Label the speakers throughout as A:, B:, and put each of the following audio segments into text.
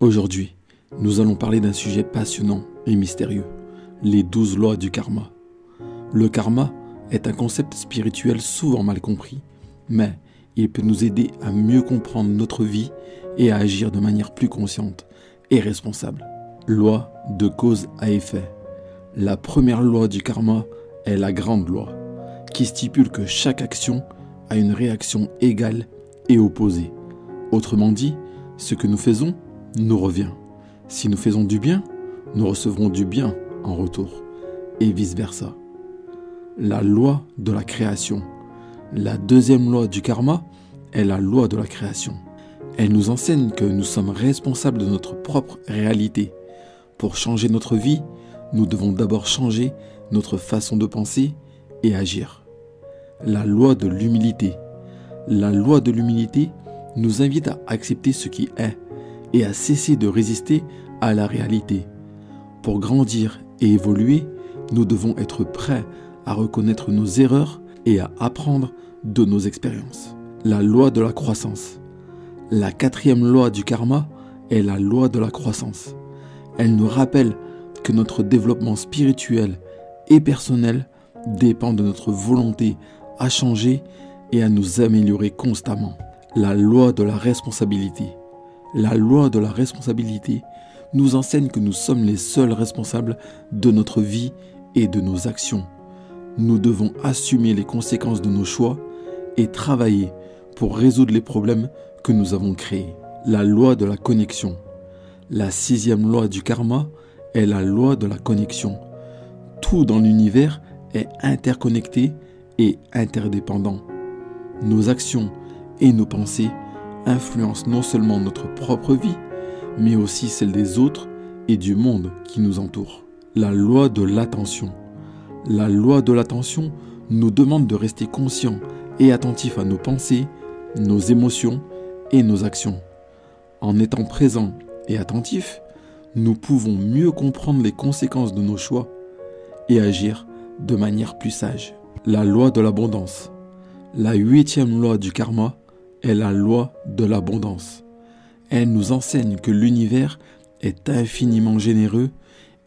A: Aujourd'hui, nous allons parler d'un sujet passionnant et mystérieux, les 12 lois du karma. Le karma est un concept spirituel souvent mal compris, mais il peut nous aider à mieux comprendre notre vie et à agir de manière plus consciente et responsable. Loi de cause à effet. La première loi du karma est la grande loi, qui stipule que chaque action a une réaction égale et opposée. Autrement dit, ce que nous faisons nous revient. Si nous faisons du bien, nous recevrons du bien en retour, et vice-versa. La loi de la création. La deuxième loi du karma est la loi de la création. Elle nous enseigne que nous sommes responsables de notre propre réalité. Pour changer notre vie, nous devons d'abord changer notre façon de penser et agir. La loi de l'humilité. La loi de l'humilité nous invite à accepter ce qui est et à cesser de résister à la réalité. Pour grandir et évoluer, nous devons être prêts à reconnaître nos erreurs et à apprendre de nos expériences. La loi de la croissance. La quatrième loi du karma est la loi de la croissance. Elle nous rappelle que notre développement spirituel et personnel dépend de notre volonté à changer et à nous améliorer constamment. La loi de la responsabilité. La loi de la responsabilité nous enseigne que nous sommes les seuls responsables de notre vie et de nos actions. Nous devons assumer les conséquences de nos choix et travailler pour résoudre les problèmes que nous avons créés. La loi de la connexion. La sixième loi du karma est la loi de la connexion. Tout dans l'univers est interconnecté et interdépendant. Nos actions et nos pensées influencent non seulement notre propre vie, mais aussi celle des autres et du monde qui nous entoure. La loi de l'attention. La loi de l'attention nous demande de rester conscients et attentifs à nos pensées, nos émotions et nos actions. En étant présents et attentifs, nous pouvons mieux comprendre les conséquences de nos choix et agir de manière plus sage. La loi de l'abondance. La huitième loi du karma est la loi de l'abondance. Elle nous enseigne que l'univers est infiniment généreux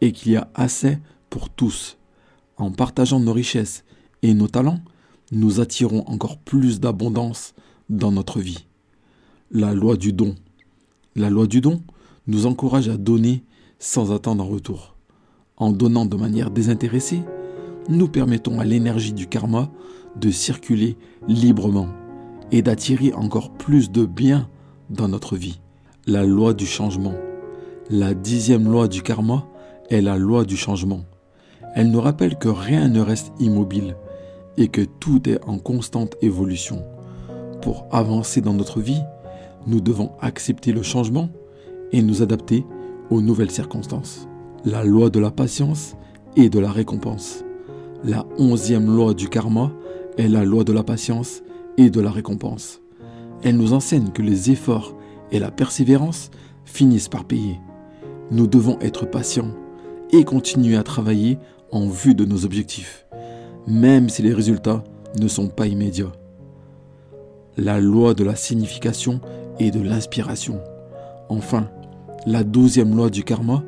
A: et qu'il y a assez pour tous. En partageant nos richesses et nos talents, nous attirons encore plus d'abondance dans notre vie. La loi du don. La loi du don nous encourage à donner sans attendre en retour. En donnant de manière désintéressée, nous permettons à l'énergie du karma de circuler librement et d'attirer encore plus de bien dans notre vie. La loi du changement. La dixième loi du karma est la loi du changement. Elle nous rappelle que rien ne reste immobile et que tout est en constante évolution. Pour avancer dans notre vie, nous devons accepter le changement et nous adapter aux nouvelles circonstances. La loi de la patience et de la récompense. La 11e loi du karma est la loi de la patience et de la récompense. Elle nous enseigne que les efforts et la persévérance finissent par payer. Nous devons être patients et continuer à travailler en vue de nos objectifs, même si les résultats ne sont pas immédiats. La loi de la signification et de l'inspiration. Enfin, la 12e loi du karma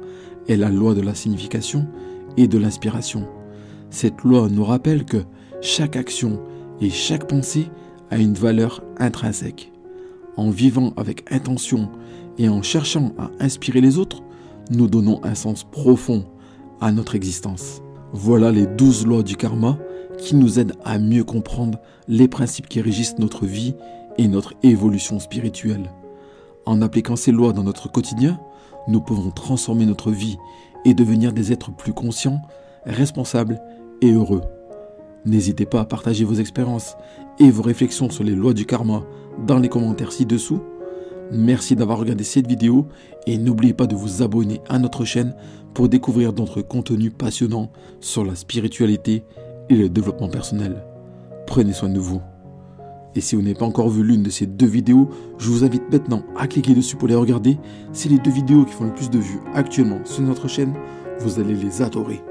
A: est la loi de la signification et de l'inspiration. Cette loi nous rappelle que chaque action et chaque pensée a une valeur intrinsèque. En vivant avec intention et en cherchant à inspirer les autres, nous donnons un sens profond à notre existence. Voilà les 12 lois du karma qui nous aident à mieux comprendre les principes qui régissent notre vie et notre évolution spirituelle. En appliquant ces lois dans notre quotidien, nous pouvons transformer notre vie et devenir des êtres plus conscients, responsables et heureux. N'hésitez pas à partager vos expériences et vos réflexions sur les lois du karma dans les commentaires ci-dessous. Merci d'avoir regardé cette vidéo et n'oubliez pas de vous abonner à notre chaîne pour découvrir d'autres contenus passionnants sur la spiritualité et le développement personnel. Prenez soin de vous. Et si vous n'avez pas encore vu l'une de ces deux vidéos, je vous invite maintenant à cliquer dessus pour les regarder. C'est les deux vidéos qui font le plus de vues actuellement sur notre chaîne. Vous allez les adorer.